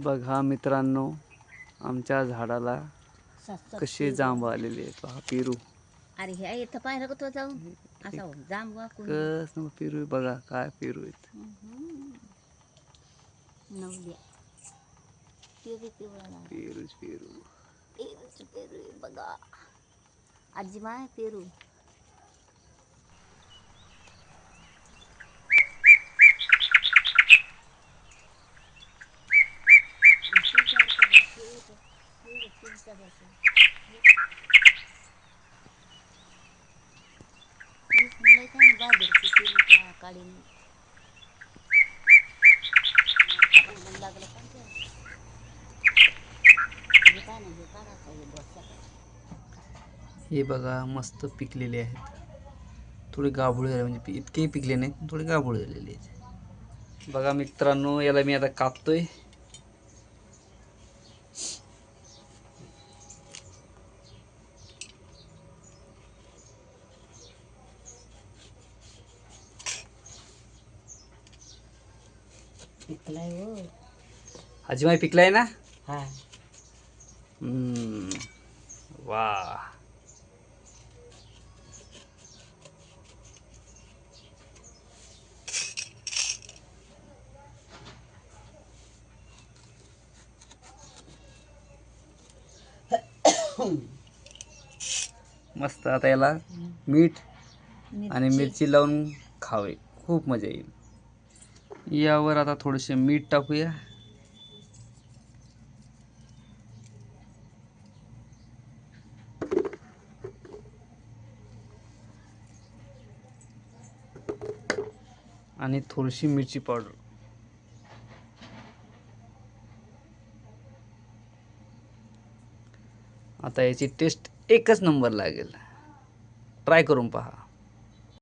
बघा मित्रांनो, आमच्या झाडाला कसे जांब आलेले आहेत. पहा पेरू. अरे हे इथं पाहिलं का तो जाऊन असा जांब वाकून कस पेरू आहे बघा, काय पेरू आहेत. नवल्या पेरू पिवळा पेरूच पेरू. पेरूच पेरू बघा. आजी माय पेरू. हे बघा मस्त पिकलेले आहेत. थोडे गाभोळे झाले, म्हणजे इतके पिकले नाहीत, थोडे गाभोळे झालेले आहेत. बघा मित्रांनो, याला मी आता कापतोय. पिकलाय हो. आजीमाई पिकलाय ना. हा वाह. मस्त. आता याला मीठ आणि मिरची लावून खावे, खूप मजा येईल. यावर आता थोडेसे मीठ टाकूया. आणि थोडीशी मिरची पावडर. आता याची टेस्ट एकच नंबर लागेल. ट्राय करून पहा.